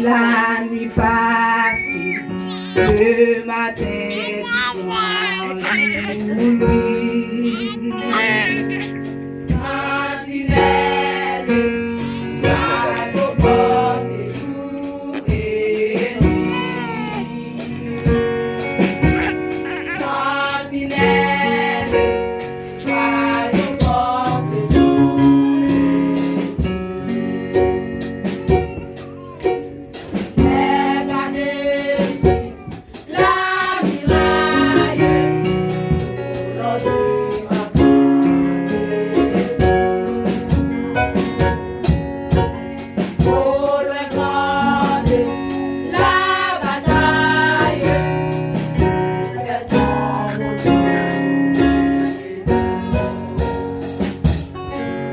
La nuit passée, le matin du nuit. Sentinelle, sois au poste jour et nuit. Sentinelle, sois au poste jour et nuit.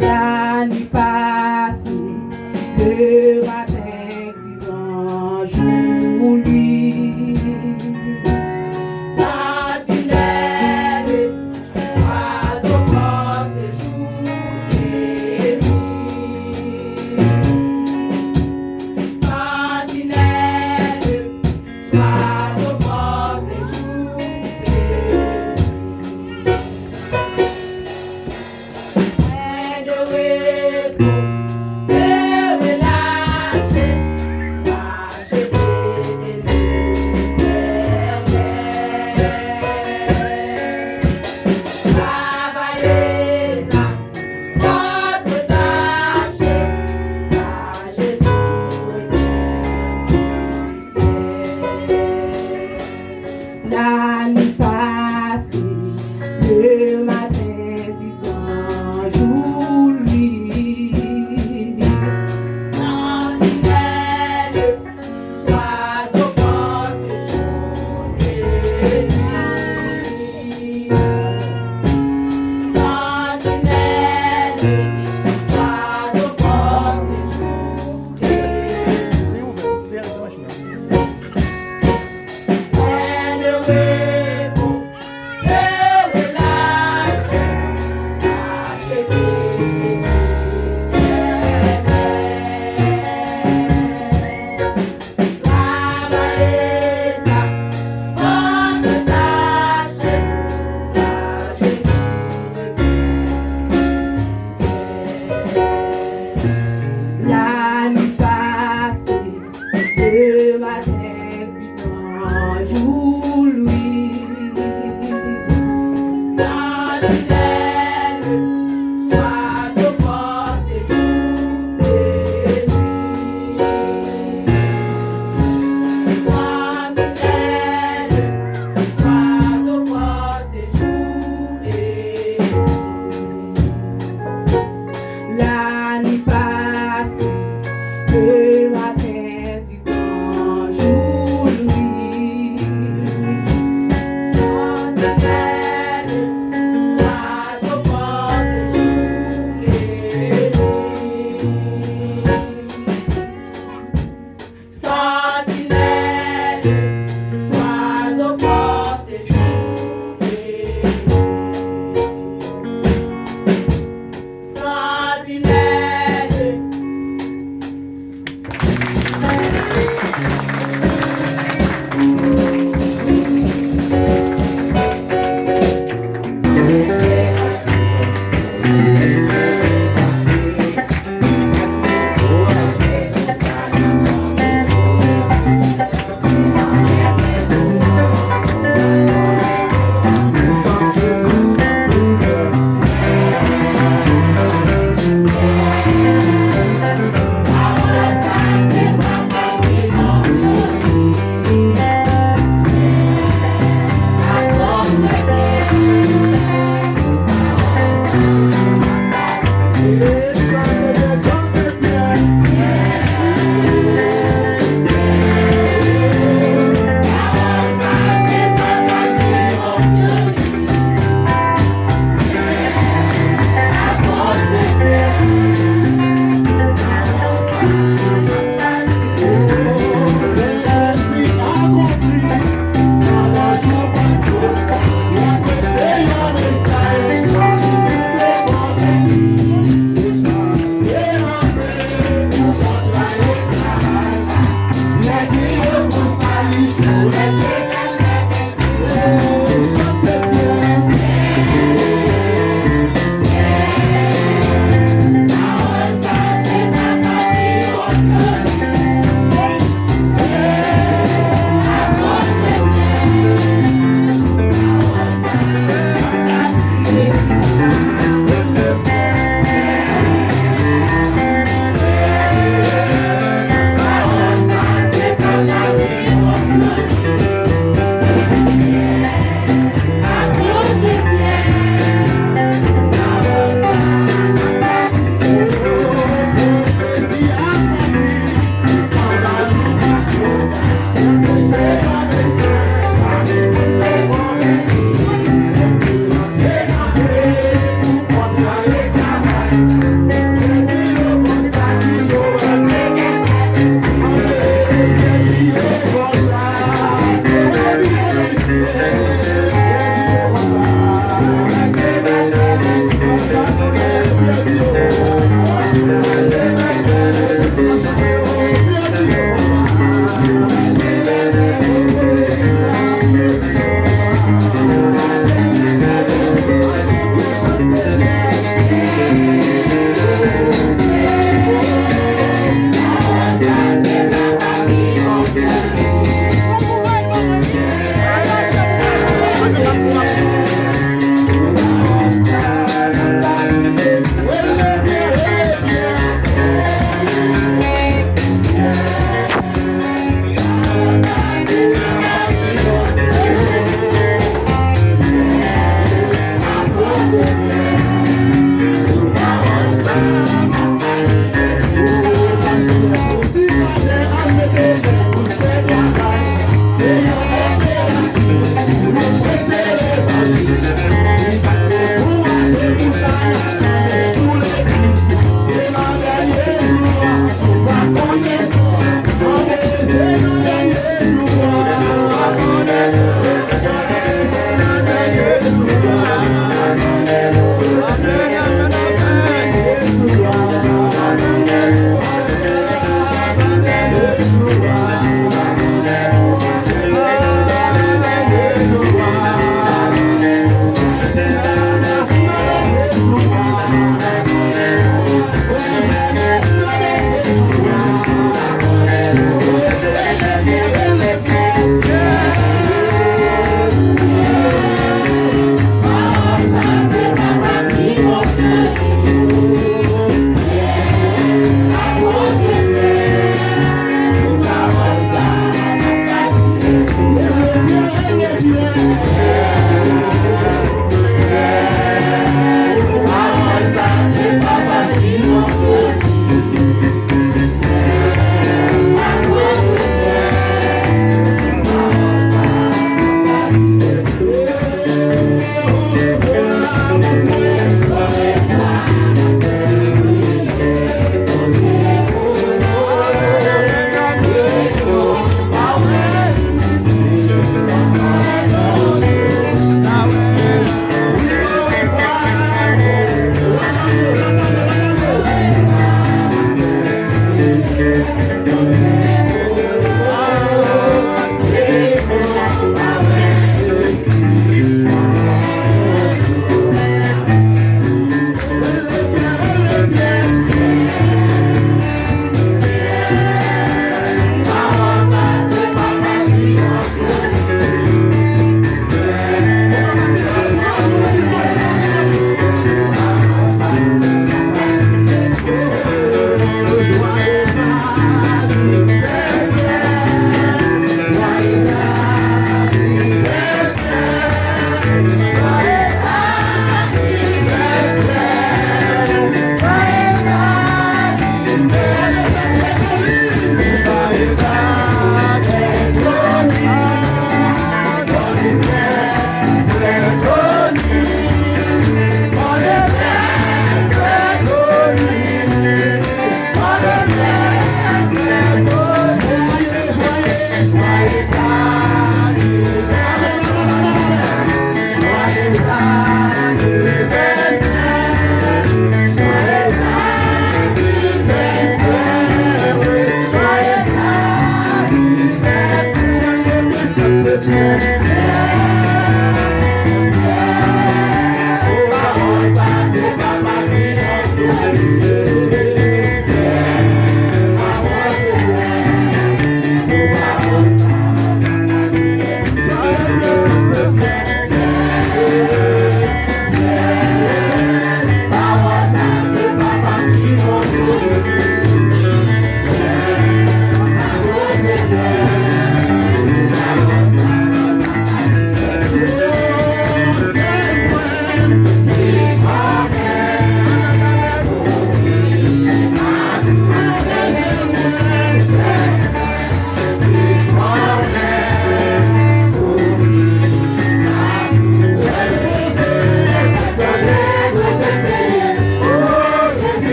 La nuit passée, le matin du grand jour, lui. Sentinelle, sois au poste jour et nuit. Sentinelle, sois au poste jour et nuit. De repos, de relâcher, acheter de l'éternel. Travaillez à votre tâche, car Jésus revient du ciel. La nuit passée, le matin du grand jour, lui. Sentinelle, sois au poste jour et nuit. Sentinelle, sois au poste jour et nuit. Plein de repos, de relâche, acheter de l'éternel. Travaillez à votre tâche, car Jésus revient. La nuit passée, le matin du grand jour, lui. Sentinelle, sois au poste jour et nuit. Sentinelle, sois au poste jour et nuit. La nuit passée, le matin du grand jour, lui. Sentinelle, sois au poste jour et nuit. Sentinelle, sois au poste jour et nuit. Sentinelle,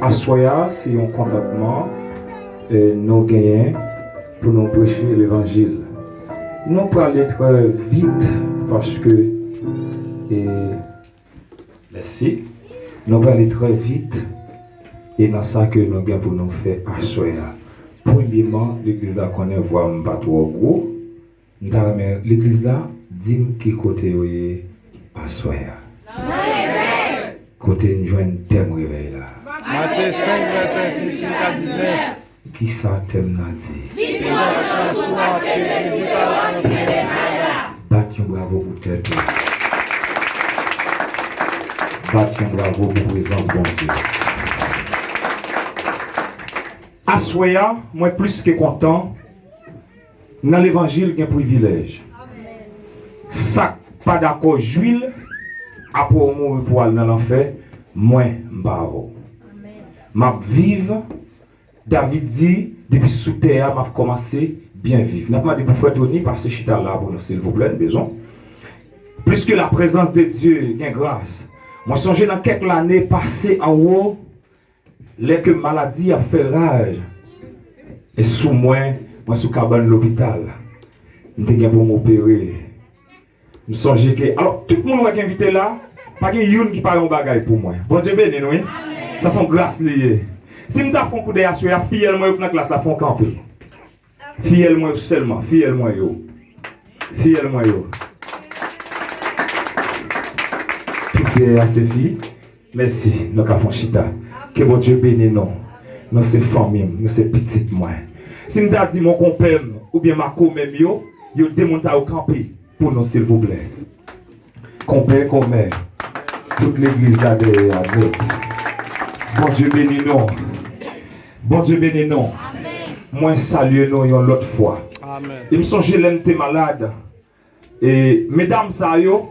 Assoya, c'est un contentement nous gagnons pour nous prêcher l'évangile. Nous pouvons aller très vite parce que merci. Nous pouvons aller très vite et dans ça que nous gagnons pour nous faire Assoya. Premièrement, l'église là connaît voix pas trop gros. L'église là dit qui côté Assoya. Côté nous joindre thème réveil là. Matthieu 5, verset 18 à 19. Qui ça t'aime n'a dit? Battons bravo pour tête. Battons bravo pour présence bon Dieu. Assoya, moi plus que content. Dans l'évangile, il y a un privilège. Ça, pas d'accord, juile, après mourir pour aller dans l'enfer, moi, m'bavo. M'a vivre, David dit, depuis sous terre, m'a commencé bien vivre. N'a pas dit pour frère Tony, parce que je suis là pour nous, s'il vous plaît, besoin. Plus que la présence de Dieu, il y a grâce. Moi, songez dans quelques années passées en haut, les que maladie a fait rage. Et sous moi sous cabane l'hôpital. Je suis pour m'opérer. Je songe que. Alors, tout le monde qui est invité là, pas de yon qui parle un bagage pour moi. Bon Dieu béni, oui. Ça sont grâce liées. Si je fais un coup de assuré, fille moi dans la classe la font camper. Fille moi seulement, fille moi yo. Fille moi yo. Tout est assez fille. Merci, nous avons chita. Que bon Dieu bénisse nous. Nous c'est famille, nous c'est petite moi. Si nous dit mon compère ou bien ma co-même yo demande ça au camper pour nous s'il vous plaît. Compère comme toute l'église là derrière. Bon Dieu bénisse nous. Bon Dieu bénisse nous. Moi salue nous une autre fois. Amen. Il me songe l'homme t'es malade. Et mesdames ça yo,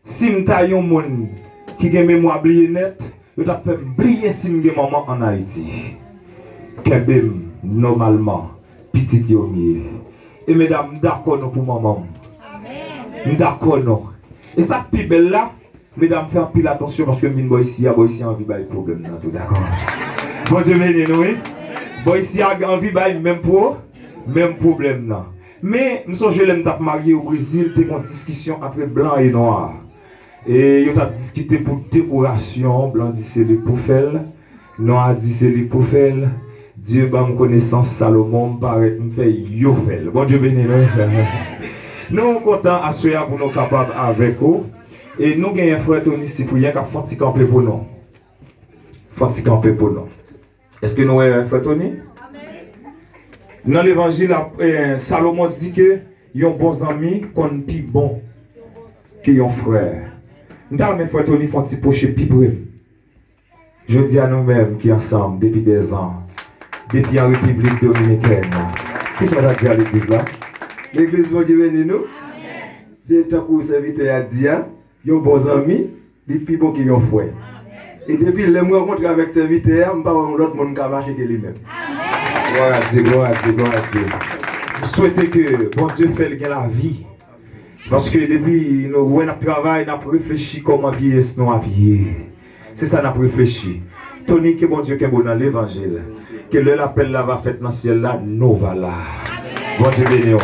si m'ta yon moun qui gen mémoire blié net, yo t'a fait briller si m'gen maman en Haïti. Kebem normalement petit yo mieux. Et mesdames d'accord nous pour maman. Amen. D'accord nous. Et ça plus belle là, mesdames faites un pile attention parce que mine boy ici envie bail problème là tout d'accord. Bon Dieu béni nous. Boy ici a envie bail même problème là. Mais nous sommes jeunes t'a marié au Brésil, t'es en discussion entre blanc et noir. Et yo t'a discuté pour décoration, blanc dit c'est les poufelles, noir dit c'est les poufelles. Dieu ba me connaissance Salomon paraît me fait yofel. Bon Dieu béni nous. Nous content assoya pour nous capables avec vous et nous gagnons frère Tony si pour rien qu'a font camper pour nous. Font camper pour nous. Est-ce que nous frère Tony? Dans l'évangile, Salomon dit que yon bons amis qu'on plus bon que yon frère. Nous avons frère Tony font petit poche plus près. Je dis à nous-mêmes qui ensemble depuis des ans, depuis en République dominicaine. Qui ça va dire à l'église là? L'église va dire nous. C'est tant que serviteur a dit, yon bons amis, les plus bon que yon frère. Et depuis le mois rencontre avec serviteur, je ne l'autre monde qui a marché que lui-même. Gloire à Dieu, gloire à Dieu, gloire à Dieu. Je souhaite que bon Dieu fasse la vie. Parce que depuis nous avons travaillé, nous avons réfléchi comment vivre nous à vivre. C'est ça nous avons réfléchi. Tony, que bon Dieu qui est bon dans l'évangile. Que l'appel là va faire dans le ciel là, nous va là. Bon Dieu béni.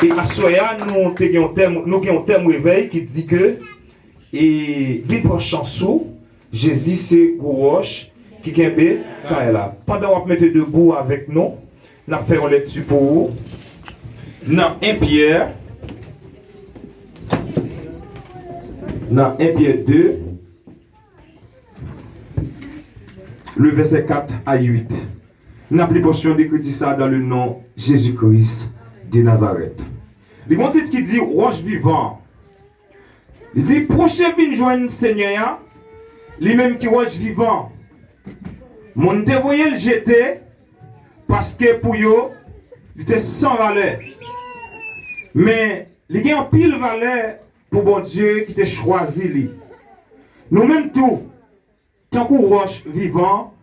Et à Soya, nous avons un thème réveil qui dit que et vite pour chanson, Jésus c'est Gouroche. Qui kembe kaela. Pendant qu'on mette debout avec nous, nous faisons une lecture pour vous. Dans 1 Pierre, 2, le verset 4 à 8. Nous avons portion d'écrire ça dans le nom Jésus-Christ de Nazareth. Il y a un titre qui dit Roche vivant. Il dit prochain vin joindre Seigneur, lui-même qui roche vivant. Mon te voyé le jeter parce que pour yo, il était sans valeur. Mais il y a un pile valeur pour bon Dieu qui t'a choisi lui. Nous-mêmes tout, tant qu'on roche vivant,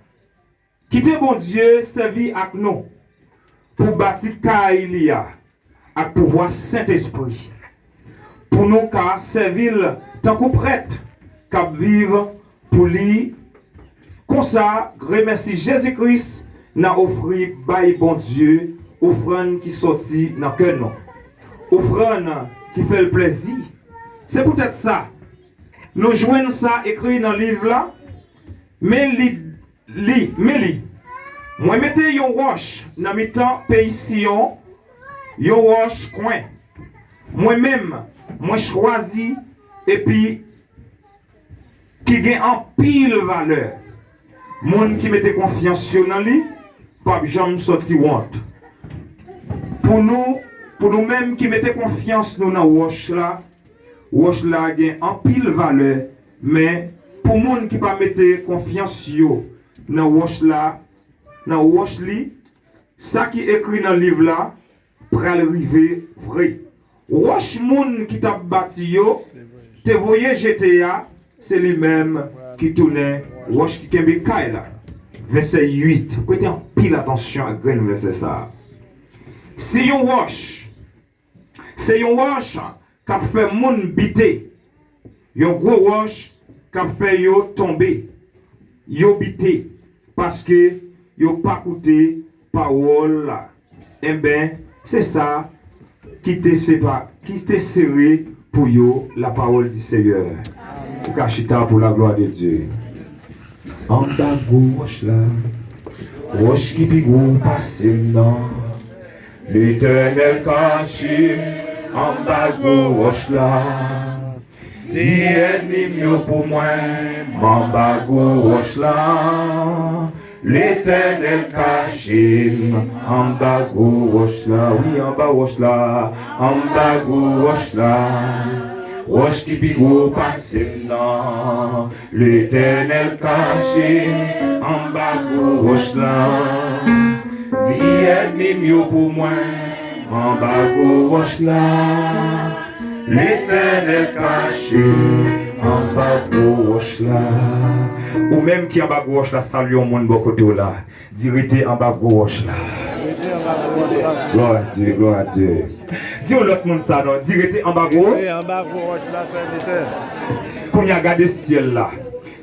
qui te bon Dieu servi avec nous pour bâtir Kaïlia avec pouvoir Saint-Esprit. Pour nous car servir tant qu'on prête qu'à vivre pour lui. Comme ça, remercie Jésus-Christ n'a offert by bon Dieu offrande qui sortit dans cœur non. Offrande qui fait le plaisir. C'est peut-être ça. Nous joignons ça écrit dans le livre là. Mais li. Moi mettez yon roche dans mi temps pays Sion. Yon roche coin. Moi-même, moi choisi et puis qui gagne en pile valeur. Moun qui mette confiance sur lui, pas jamais sorti honte. Pour nous-mêmes qui mettons confiance dans wash là gagne en pile valeur, mais pour moun qui pas mette confiance yo dans wash li, ça qui écrit dans le livre là, pral arriver vrai. Wash moun qui t'a bâti yo, te voyez GTA, c'est lui-même qui tournait. Wash qui kembe kaila. Verset 8. Prêtez en pile attention à grand verset ça. C'est yon wash qui a fait moun bité. Yon gros wash qui a fait yo tomber. Yo bité. Parce que yo pas écouté parole là. Eh ben, c'est ça qui te serré pour yo la parole du Seigneur. Pour kachita pour la gloire de Dieu. En bas gauche là, roche qui pigou passe non. L'Éternel caché en bas gauche là. Dis ennemi mieux pour moi, en bas gauche là. L'Éternel caché en bas gauche là. Oui, en bas gauche là, en bas gauche là. Roche qui pigou passe non, l'Éternel caché en bas gauche là. Dis ennemi mieux pour moi, en bas gauche là. L'Éternel caché en bas gauche là. Ou même qui en bas gauche là, salue au monde beaucoup de là. Dirité en bas gauche là. Gloire à Dieu, gloire à Dieu. Dis au l'autre monde ça, non? Dirité en bas gauche. En bas gauche là, serviteur. Qu'on y a regardé le ciel là.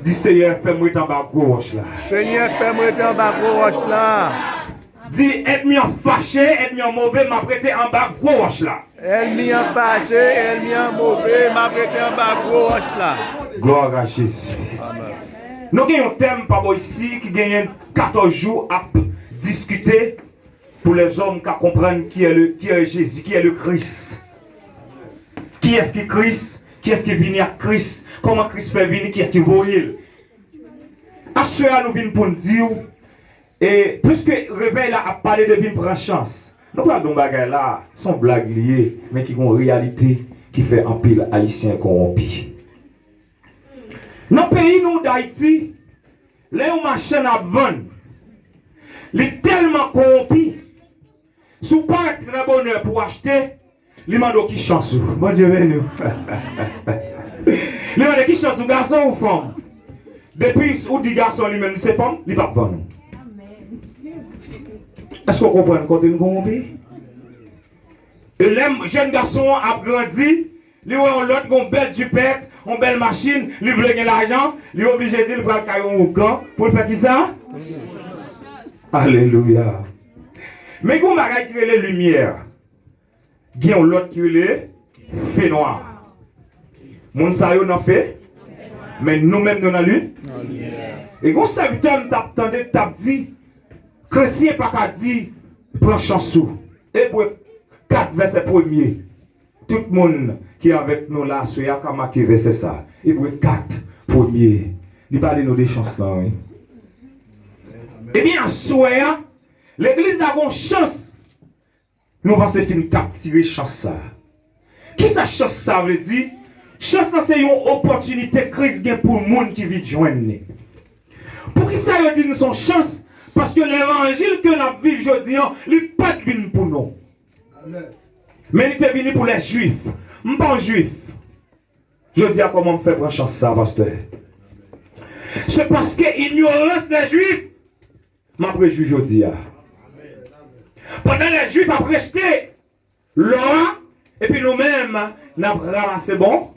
Dis Seigneur, fais-moi en bas gauche là. Seigneur, fais-moi en bas gauche là. Dis, ennemi en fâché, ennemi en mauvais, m'a prêté en bas gauche là. Ennemi en fâché, ennemi en mauvais, m'a prêté en bas gauche là. Gloire à Jésus. Amen. Nous avons un thème par ici qui gagne 14 jours à discuter pour les hommes qui comprennent qui est Jésus, qui est le Christ. Qui est-ce qui est Christ? Qui est-ce qui vient à Christ? Comment Christ fait venir? Qui est-ce qui voit il? À ce moment nous venons pour nous dire, et puisque le réveil là a parlé de vie prend chance, nous parlons de bagages là, sont blagues liées, mais qui ont une réalité qui fait un pile haïtien corrompu. Dans le pays nous d'Haïti, les machines à vendre, il est tellement corrompu. Si vous pas un très bonheur pour acheter, les mando qui chance. Bon Dieu béni. Les mando qui chance, garçon ou femme. Depuis où dit garçon lui-même, c'est femme, il va pas vendre. Est-ce qu'on comprend quand il est corrompu? Et les jeunes garçons a grandi, ils ont l'autre, ils ont une belle jupette, une belle machine, ils veulent gagner l'argent, ils sont obligés de prendre un caillon au camp pour faire qui ça? Alléluia. Mais quand on a créé les lumières, il y a l'autre qui est le fait noir. Mon sayo n'a fait, mais nous-mêmes nous avons lu. Et quand serviteur t'a dit, chrétien pas qu'à dire, prends chansou. Hébreu 4 verset 1er. Tout le monde qui est avec nous là, il y a marqué verset ça. Hébreu 4 1er. Il parle de nous des chansons. Oui. Eh bien, soya, l'église a une chance. Nous allons se faire capturer chance ça. Qui ça chance ça veut dire? Chance c'est une opportunité Christ gagne pour le monde qui vit joindre. Pour qui ça dit nous son chance? Parce que l'évangile que nous vivons aujourd'hui, il n'est pas venu pour nous. Mais il est venu pour les juifs. Je ne suis pas juif. Je dis à comment me faire prendre chance ça, pasteur. C'est parce que l'ignorance des juifs m'a préjugé aujourd'hui. Pendant les juifs ont rejeté l'or, et puis nous-mêmes, nous avons ramassé bon.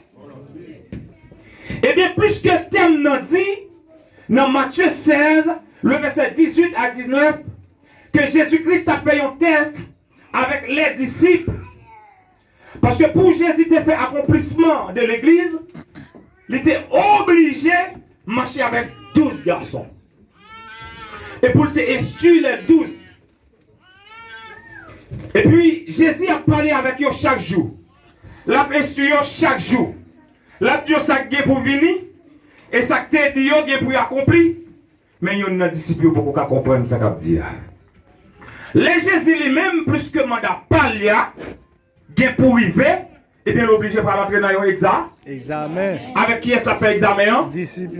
Et bien, plus que le thème nous dit, dans Matthieu 16, le verset 18 à 19, que Jésus-Christ a fait un test avec les disciples. Parce que pour Jésus de faire accomplissement de l'église, il était obligé de marcher avec 12 garçons. Et pour te instruire les 12. Et puis, Jésus a parlé avec eux chaque jour. Il a instruit chaque jour. Il a dit ça pour venir. Et ça te dit pour accomplir. Mais il y a des disciples pour qu'on comprenne ce qu'il dit. Les Jésus lui-même, plus que mandat parler, pour arriver, et bien l'obligé pour rentrer dans un Examen. Avec qui est-ce qu'il fait examen? Disciple.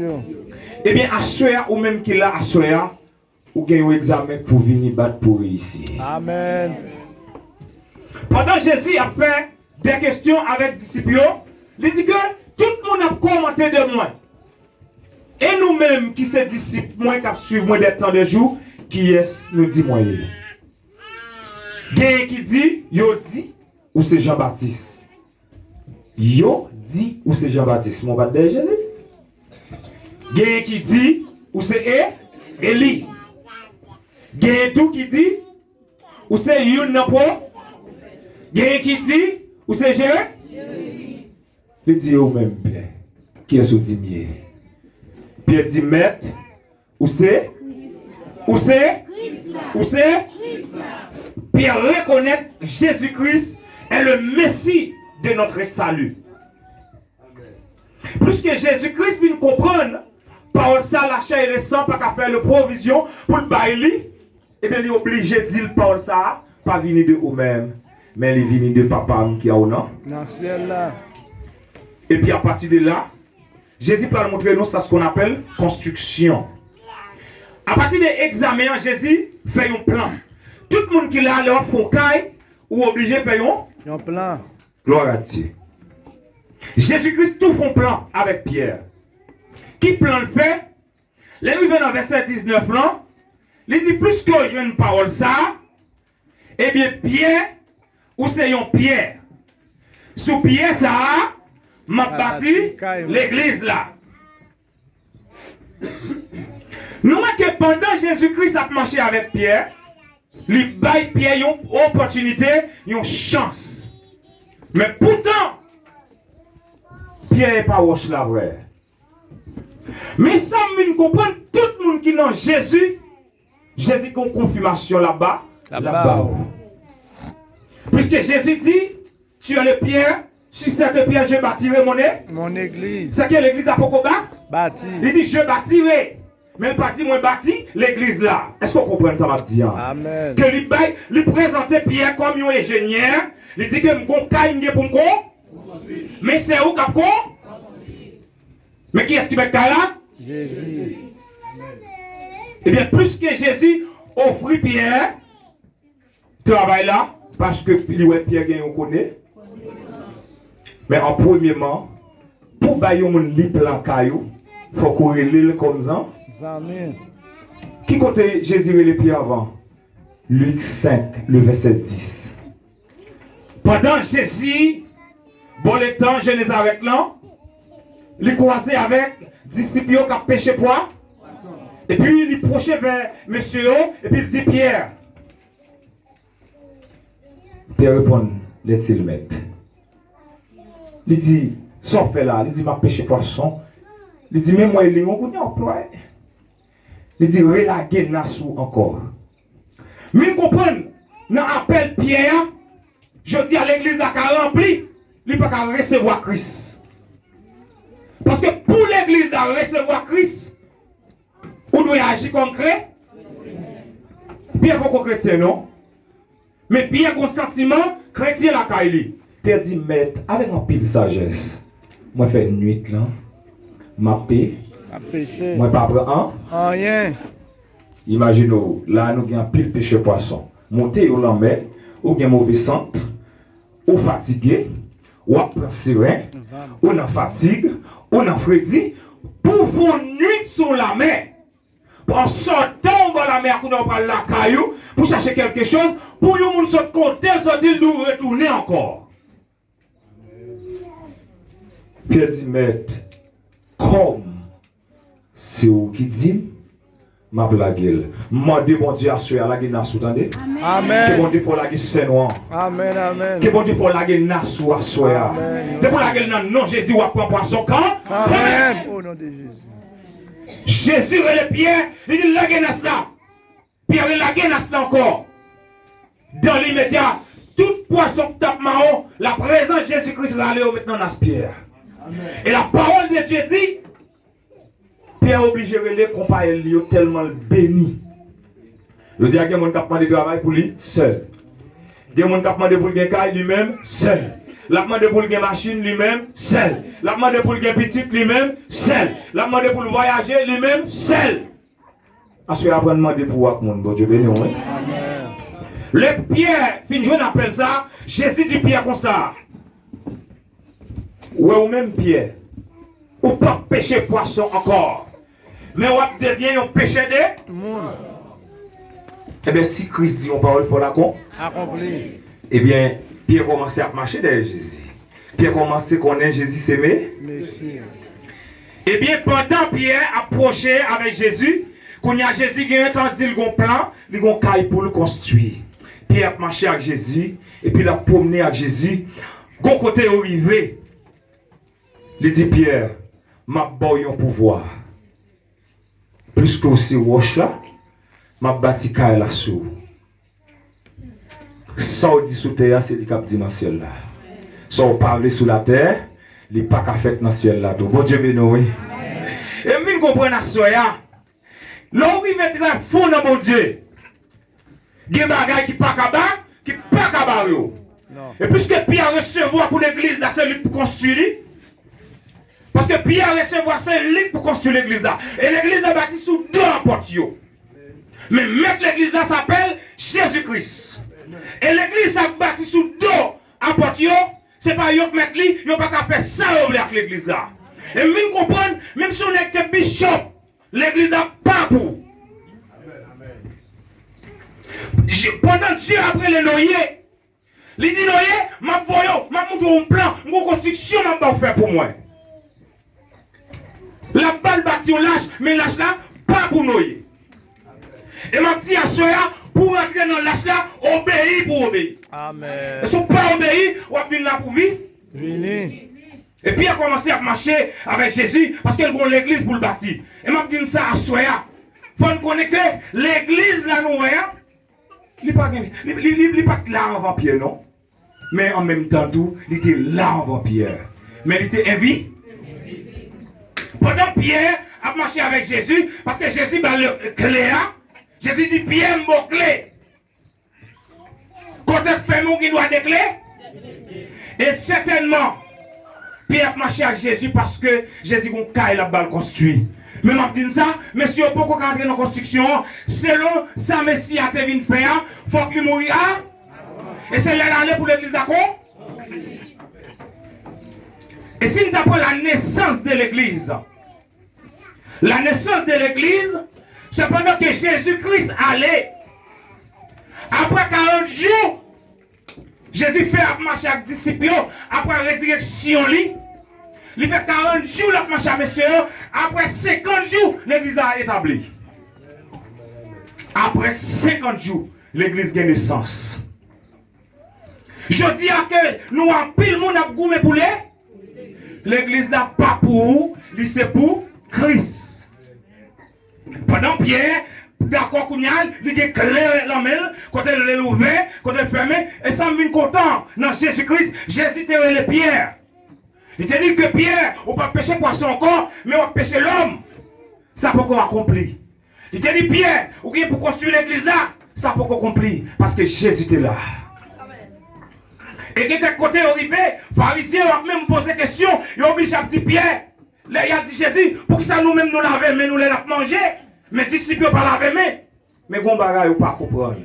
Eh bien, à ou même qu'il a à ou gagne un examen pour venir battre pour réussir. Amen. Pendant Jésus a fait des questions avec les disciples, il dit que tout le monde a commenté de moi. Et nous-mêmes qui sommes disciples, moi qui suivons moi des temps de jour, qui est nous dit moi. Quelqu'un qui dit, yo dit, ou c'est Jean-Baptiste. Yo dit, ou c'est Jean-Baptiste. Mon bâtard de Jésus. Quelqu'un qui dit, ou c'est Élie. Quelqu'un tout qui dit, ou c'est Youn Napo. Quelqu'un qui dit, ou c'est Jérémie. Il dit, ou même bien. Qui est-ce qui dit mieux? Pierre dit, maître, ou c'est? Ou c'est? Ou c'est? Pierre reconnaît Jésus-Christ est le Messie de notre salut. Plus que Jésus-Christ vient comprendre, par ça, la chair et le sang, pas qu'à faire le provision pour le bailler, et bien il est obligé de dire par ça, pas venir de vous-même, mais il vient de papa qui a au nom. Dans le ciel là. Et puis à partir de là, Jésus peut montrer nous ça ce qu'on appelle construction. À partir de l'examen, Jésus fait un plan. Tout le monde qui l'a leur font caille ou obligé de faire Un plan. Gloire à Dieu. Jésus-Christ tout font plan avec Pierre. Qui plan le fait? Là, nous venons dans verset 19 là. Il dit plus que je ne parole ça. Eh bien, Pierre, ou c'est un Pierre. Sous Pierre, ça m'a bâti l'église là. Nous voyons que pendant Jésus-Christ a marché avec Pierre, il baille Pierre une opportunité, une chance. Mais pourtant, Pierre n'est pas roche la vraie. Mais ça me comprendre tout le monde qui est dans Jésus. Jésus a une confirmation là-bas. Là-bas. Puisque Jésus dit, tu es le pierre, sur cette pierre je bâtirai mon église. C'est que l'église a pourquoi bâti. Il dit je bâtirai. Mais il pas dit moi bâti l'église là. Est-ce qu'on comprend ça, ma dit? Amen. Que lui présentait Pierre comme un ingénieur. Il dit que mon caille pour me. Mais c'est où cap ko? Mais qui est-ce qui met là? Jésus. Eh bien, plus que Jésus offrit Pierre, travail là, parce que Pierre gagne, on connaît. Mais en premièrement, pour bailler un lit plan caillou, il faut courir l'île comme ça. Amen. Qui comptait Jésus et les Pierre avant? Luc 5, le verset 10. Pendant Jésus, bon le temps, je les arrête là. Il croisait avec disciples qui ont pêché poids. Et puis il prochait vers monsieur et puis il dit Pierre. Pierre répond, l'est-il maître? Il dit, son fait là, il dit m'a pêché poisson. Il dit, mais moi il est mon employé. Il dit, relaguez Nassou encore. Mais vous comprenez, dans l'appel Pierre, je dis à l'église là qui a rempli, il ne peut pas recevoir Christ. Parce que pour l'église de recevoir Christ, on doit agir concret. Pierre n'est pas chrétien, non? Mais Pierre a un sentiment chrétien la Kaili. Pierre dit, maître, avec un pile de sagesse, moi fais une nuit là, ma paix, A péché. Moi pas prendre Rien. Imaginez, là nous avons pile pêche poisson. Montez au la mer, ou bien mauvais centre, ou fatigué, ou après serein, ou en fatigue, ou en frédit, pour vous nuit sur la mer. En sortant dans la mer, pour nous prendre la caillou, pour chercher quelque chose, pour nous moun sortir côté, sortir nous retourner encore. Pierre dit, maître, comme c'est vous qui dit, ma blague. Moi, de bon Dieu, assurer la gueule sous tendez. Amen. Que bon Dieu, faut la gueule c'est noir. Amen, amen. Que bon Dieu, faut la gueule sous assurer. De pour la gueule non, Jésus, ou prend poisson quand? Amen. Au nom de Jésus. Jésus et les pierres, il dit la gueule là. Pierre et la gueule là encore. Dans l'immédiat, tout poisson qui tape marron, la présence de Jésus-Christ va aller maintenant dans cette pierre. Et la parole de Dieu dit, Pierre obligé de les comparer lui tellement béni. Il dit qu'il y a des gens qui ont demandé de travail pour lui seul. Il y a des gens qui ont demandé pour lui caille lui-même seul. Il a demandé pour lui machine lui-même seul. Il a demandé pour lui petit lui-même seul. Il a demandé pour lui voyager lui-même seul. Parce qu'il a demandé pour voir mon bon Dieu béni. Amen. Le Pierre, fin de journée appelle ça, Jésus dit Pierre comme ça. Ou même Pierre, ou pas pêcher poisson encore. Mais on devient un péché de monde. Eh bien, si Christ dit une parole, il faut la con. Accompli. Eh bien, Pierre commence à marcher derrière Jésus. Pierre commence à connaître Jésus s'aimer. Merci. Eh bien, pendant Pierre approchait avec Jésus, quand il y a Jésus qui a entendu le plan, il a caille pour le construire. Pierre a marché avec Jésus, et puis il a promené avec Jésus. Gon côté arrivé, il dit Pierre, m'a boy un pouvoir. Plus que aussi roche là, m'a bâti caille là sous. Ça on dit sous terre, c'est le cap dit dans le ciel là. Ça on parle sous la terre, il pas qu'à faire dans le ciel là. Bon Dieu béni oui. Et je comprends à soya. Là où il va être fond dans mon Dieu. Il y a des bagages qui pas qu'à qui pas qu'à yo. Et puisque Pierre recevoir pour l'église là, c'est lui pour construire. Parce que Pierre recevoir c'est lui pour construire l'église là. Et l'église là bâtie sous deux portes. Mais mettre l'église là s'appelle Jésus-Christ. Et l'église a bâti sous deux portes. C'est pas yo qui mettre lui, yo pas qu'à faire ça avec l'église là. Et même comprendre, même si on est bishop, l'église n'a pas pour. Pendant Dieu après les noyés, il dit noyé, m'a voyons, m'a montré un plan, une construction m'a faire pour moi. La balle bâtie on lâche, mais lâche là, pas pour noyer. Et m'a dit à Soya, pour entrer dans lâche là, obéir pour obéir. Amen. Et si on pas obéir, on va venir là pour vivre. Vini. Et puis il a commencé à marcher avec Jésus parce qu'il a l'église pour le bâtir. Et m'a dit ça à Soya. Il faut connaître que l'église là nous voyons. Il n'est pas là avant Pierre, non? Mais en même temps, tout, il était là avant Pierre. Mais il était invité. Pendant Pierre a marché avec Jésus, parce que Jésus a le clé, Jésus dit Pierre, mon clé. Quand tu fais mon qui doit des clés. Et certainement, Pierre a marché avec Jésus parce que Jésus a la balle construit. Mais je dis ça, monsieur, pourquoi rentrer dans la construction, selon ça, Messie a été venu faire, il faut qu'il mouille. Et c'est là l'aller pour l'église, d'accord? Et si nous apprenons la naissance de l'église, la naissance de l'église, c'est pendant que Jésus-Christ allait, après 40 jours, Jésus fait marcher avec les disciples, après la résurrection, il fait 40 jours la marche avec monsieur. Après 50 jours, l'église a établi. Après 50 jours, l'église a naissance. Je dis à que nous avons pile monde à goûter pour l'église n'a pas pour vous, c'est pour Christ. Pendant Pierre, d'accord, il est clair la main, quand elle est ouverte, quand elle est fermée, et ça me vient content. Dans Jésus-Christ, Jésus t'a les pierres. Il te dit que Pierre, on ne peut pas pêcher poisson encore, mais on va pêcher l'homme. Ça peut qu'on accompli. Il te dit Pierre, ou bien pour construire l'église là, ça peut qu'on accompli. Parce que Jésus était là. Et de quel côté arrivé, pharisiens ont même posé question, ils ont obligé à petit Pierre. Là, il a dit Jésus, pour que ça nous-mêmes nous laver, mais nous les avons mangé. Mais disciples pas laver, mais gon bagay ou pas comprendre.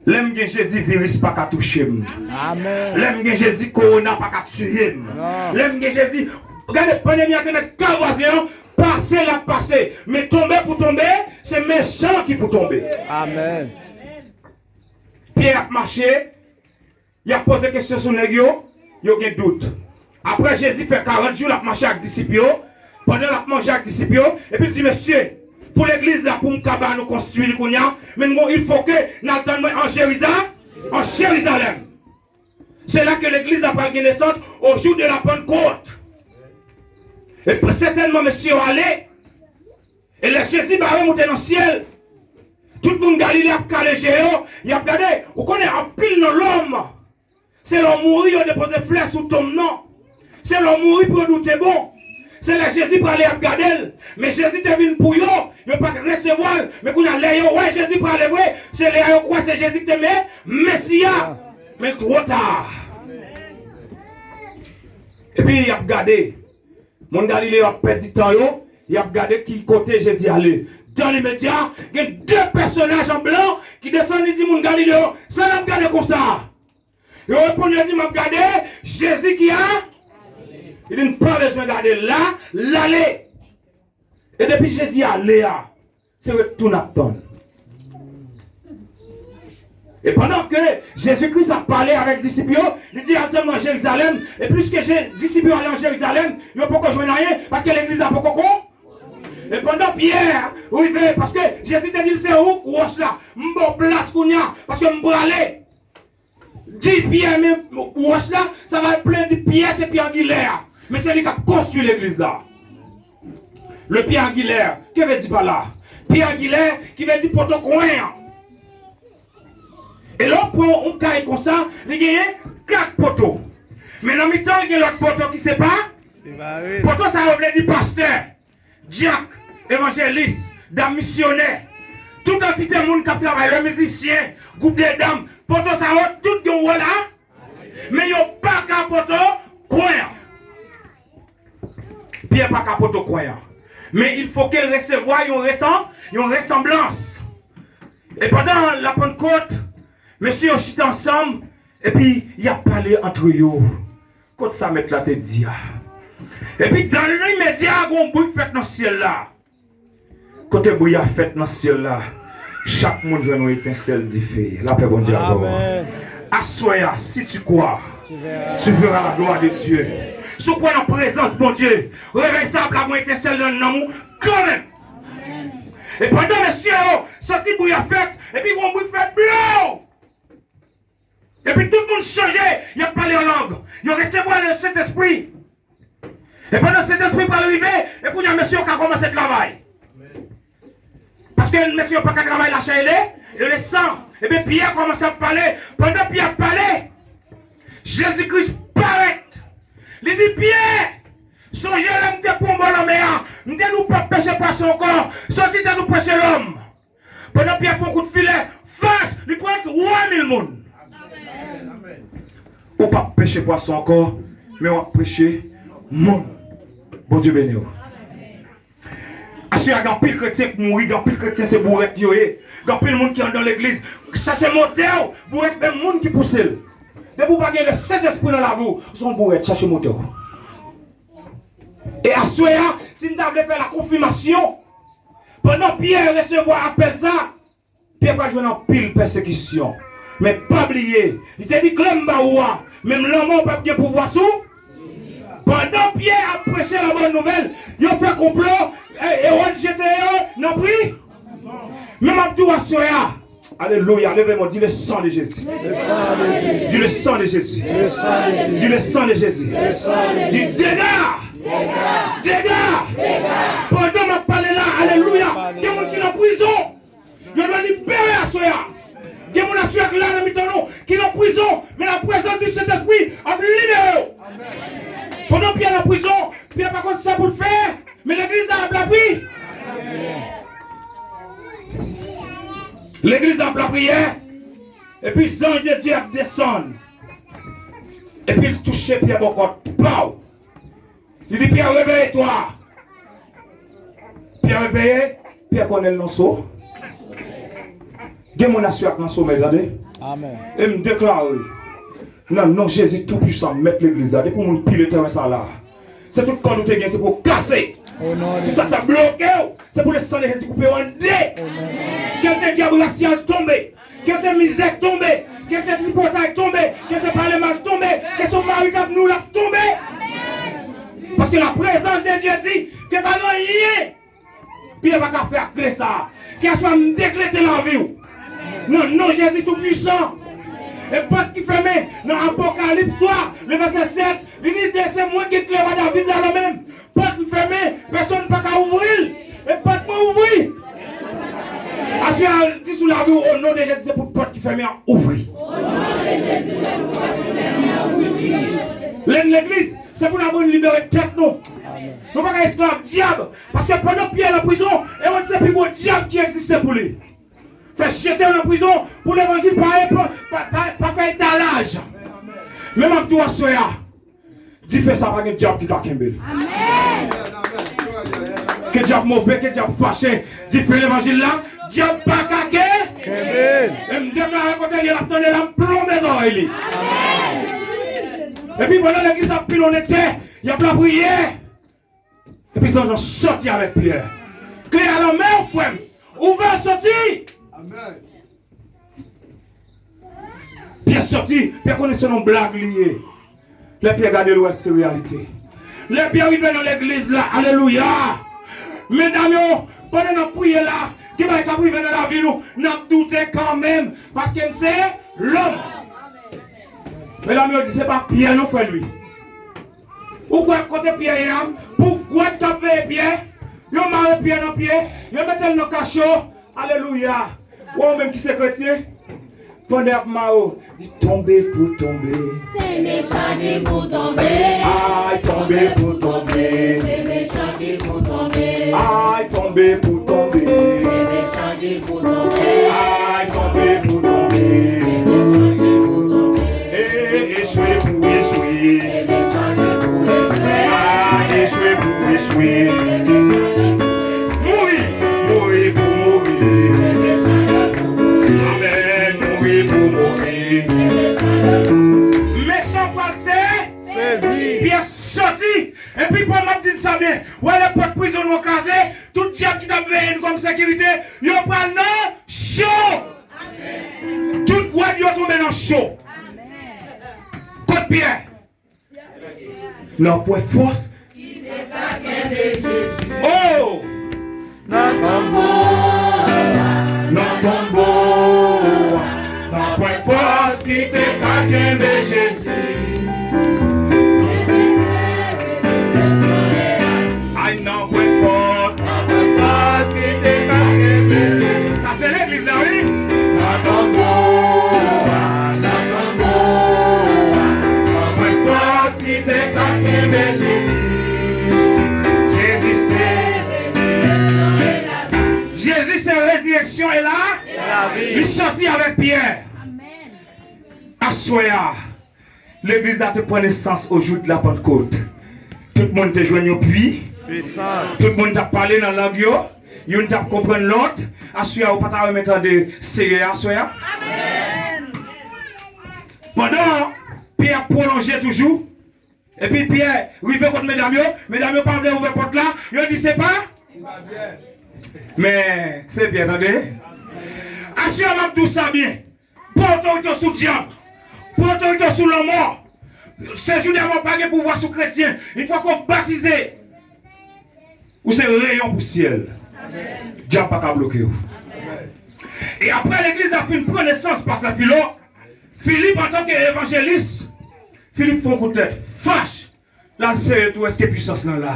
L'aime que Jésus virus pas qu'à toucher. Amen. L'aime que Jésus corona pas qu'à tuer. L'aime que Jésus, regardez, pandémie à te mettre cavoisien, passer la passer. Mais tomber pour tomber, c'est méchant qui pour tomber. Amen. Pierre a marché, il a posé question sur les gens, il y a un doute. Après Jésus fait 40 jours, il a marché avec les disciples. Pendant qu'il a mangé avec les disciples, et puis il dit, monsieur, pour l'église là, pour nous construire, mais il faut que nous attendons en Jérusalem. C'est là que l'église n'a pas naissance au jour de la Pentecôte. Et certainement, monsieur, allez. Et le Jésus va monter dans le ciel. Tout le monde Galilée a calé Géo. Il a regardé. Vous connaissez un pile dans l'homme. C'est l'homme mourir, il a déposé flèche sous ton nom. C'est l'homme mourir pour nous c'est bon. C'est le Jésus pour aller regarder. Mais Jésus est venu pour eux. Il n'a pas recevoir. Mais quand il a l'air, ouais, Jésus pour aller, ouais. C'est l'air, quoi, c'est Jésus qui t'aimait. Messia. Mais trop tard. Et puis il a regardé. Mon Galilée a perdu temps. Il a regardé qui côté Jésus allait. Dans les médias, il y a deux personnages en blanc qui descendent et disent mon Galilée, ça n'a pas regardé comme ça. Il répond, il dit, m'a regardé, Jésus qui a. Il n'a pas besoin de regarder là, l'aller. Et depuis Jésus allé là, c'est retourne à ton. Et pendant que Jésus-Christ a parlé avec les disciples, il dit attends en Jérusalem. Et plus que les disciples allaient en Jérusalem, ils n'ont pas joué rien parce que l'église n'a pas coco. Et pendant Pierre, oui, parce que Jésus t'a dit c'est où, roche là, m'bon place qu'on y a, parce que m'bon aller. 10 pierres, même roche là, ça va être plein de pièces et pierre angulaires. Mais c'est lui qui a construit l'église là. Le pierre angulaire, que veut dire par là? Pierre angulaire qui veut dire poteau coin. Et là, pour un cas comme ça, il y a 4 poteaux. Mais dans le temps, il y a l'autre poteau qui ne sait pas. Poteau, ça veut dire pasteur, diacre, évangéliste, dame missionnaire. Toute entité monde qui travaille, musicien, groupe de dames. Poteau, ça veut tout le monde là. Mais il n'y a pas qu'un poteau coin. Pierre pas qu'un poteau coin. Mais il faut qu'elle recevoir une ressemblance. Et pendant la Pentecôte, monsieur, on chute ensemble, et puis il y a parlé entre eux. Quand ça met la tête dit. Et puis dans l'immédiat, il y a un bruit fait dans le ciel là. Quand le bruit a fait dans le ciel là, chaque monde joue une étincelle d'effet. La paix, bon Dieu. Assoya, si tu crois, tu verras la gloire de Dieu. Si tu crois dans la présence, bon Dieu, réveille ça, la bonne étincelle dans l'amour, quand même. Et pendant le ciel, sorti bruit a fait, et puis il y a un bruit fait blanc. Et puis tout le monde changeait, il a parlé en langue, il a recevoir le Saint-Esprit. Et pendant que cet esprit va arriver, et puis il y a un monsieur qui a commencé le travail. Parce que le monsieur n'a pas qu'à travailler la chair et le sang. Et bien Pierre commence à parler. Pendant que Pierre parlait, Jésus-Christ paraît. Il dit Pierre, songez l'homme de pour bon l'homme, nous ne pas pécher par son corps, sortez de nous pécher l'homme. Pendant que Pierre fait un coup de filet, fâche, il prend 3000 personnes. On ne pas pécher par son corps, mais on va pécher monde. Bon Dieu béni. Assuré, il y a pile chrétien qui mourit, il y a pile chrétien c'est bourrette, il y a pile monde qui est dans l'église. Cherchez moteur, bourrette, même monde qui pousse. De vous pas le Saint-Esprit dans la vie, son bourrette, cherchez moteur. Et assuré, si nous avons fait la confirmation, pendant Pierre recevoir appel ça, Pierre va jouer dans pile persécution. Mais pas oublier, il t'a dit que l'homme va même l'homme n'a pas de pouvoir sous. Pendant Pierre a prêché la bonne nouvelle, il a fait complot, et on jeté non pris. Même Abdou Assoya, alléluia, levez-moi, dis le sang de Jésus. Dis le sang de Jésus. Dis le sang de Jésus. Dis dégâts. Pendant ma parole là, alléluia, il y a des gens qui sont en prison. Il doit libérer Assoya. Il y a des gens qui sont là qui sont en prison, mais la présence du Saint-Esprit a libéré. Pendant Pierre est en prison, Pierre n'a pas contre ça pour le faire, mais l'église a la prière. L'église a la prière, et puis l'ange de Dieu descend. Et puis il touche Pierre beaucoup. Pow! Il dit, Pierre, réveille-toi. Pierre, réveille. Pierre connaît le nom. Gen mon assuré dans son attendez. Amen. Et me déclare non Jésus tout puissant mettre l'église là pour mon pile terrain ça là. C'est tout quand nous te gagne c'est pour casser. Tout ça t'a bloqué, c'est pour le sang de Jésus couper en deux. Quelqu'un diable racial tombé, quelqu'un misère tombé, quelqu'un tripotage tombé, quelqu'un parlement tombé, que son mari cap nous l'a tombé. Parce que la présence de Dieu dit que pas rien. Pierre va pas faire clé ça. Qu'il soit déclété la vie. Non, Jésus tout puissant. Et pas qui fermé dans Apocalypse 3, le verset 7, il dit c'est moi qui clé à David là le même. Pas qui fermé, personne ne peut pas ouvrir. Et pas de ouvrir. Assis dit sous la vie au nom de Jésus, c'est pour porte qui fermé à ouvrir. Au nom de Jésus, c'est pour porte qui fermé à ouvrir. L'église, c'est pour nous libérer tête nous. Nous ne sommes pas esclaves diable. Parce que pendant Pierre en prison, et on ne sait plus le diable qui existait pour lui. Fait jeter en prison pour l'évangile pas faire étalage. Même en tout soya, dit fait ça par un diable qui t'a kembel. Amen. Que diable mauvais, que diable fâché, dit fait l'évangile là, diable pas caqué. Kembel. Et me déclare côté il a donné la plombe des oreilles. Amen. Et puis pendant l'église a pile on était, il y a plein de prière. Et puis ils ont sorti avec Pierre. Clé à la main, frère. Ouvert sorti. Amen. Pierre sorti, Pierre connaissait nos blagues liées. Les Pierre regardent l'ouest, c'est réalité. Les Pierre arrivent dans l'église là, alléluia. Mesdames, pendant notre prière là, qui va être arrivé dans la vie, nous n'avons douté quand même, parce que c'est l'homme. Mesdames, on dit c'est pas Pierre, non, frère lui. Pourquoi côté Pierre, pourquoi tu as fait Pierre? Yo marre Pierre dans pied, yo mettez le cachot, alléluia. Ou même qui c'est chrétien, pendant Mao, dit tomber pour tomber. C'est méchant qui pour tomber. Aïe, tomber pour tomber. C'est méchant qui pour tomber. Aïe, tomber pour tomber. C'est méchant qui pour tomber. Aïe, tomber pour tomber. C'est méchant qui pour tomber. Et échouer pour échouer. C'est méchant qui pour échouer. Aïe, échouer pour échouer. C'est méchant qui pour échouer. Mourir pour mourir. C'est méchant qui pour mourir. Amen, mourir pour mourir. C'est méchant qui pour mourir. Méchant passé, saisi, bien sorti. Et puis pour m'a dit ça bien, ouais les portes prison nous casé, tout diable qui t'a veillé comme sécurité, yo prend non chaud. Amen. Tout quoi yo tomber dans chaud. Amen. Côte Pierre. Non pour force. Qui n'est pas qu'un de Jésus. Oh. Non tombeau, Non tombeau. Non pour force qui te caquin de Jésus. I know with force, ça c'est l'église là, oui. Jésus c'est résurrection et là, il sortit avec Pierre. Assoya, l'église a te pris naissance au jour de la Pentecôte. Tout le monde te joint au puits. Tout le monde t'a parlé dans la langue. Yon t'a compris l'autre. Assoya ou pas ta remettre de serrer assoya. Amen. Pendant Pierre prolongeait toujours. Et puis Pierre arrivait contre mesdames pas voulu ouvrir porte là. Yo dit c'est pas. Mais c'est bien, attendez. Assoya m'a tout ça bien. Pour autorité sous le diable. Pour autorité sous la mort. C'est jour d'avoir pas de pouvoir sous chrétien. Il faut qu'on baptise. Ou c'est rayon pour ciel. Dieu pas qu'à bloquer. Et après l'église a fait une connaissance par sa philo. Philippe en tant qu'évangéliste. Philippe fait un coup de tête. Fâche. Là c'est tout est-ce que puissance là là.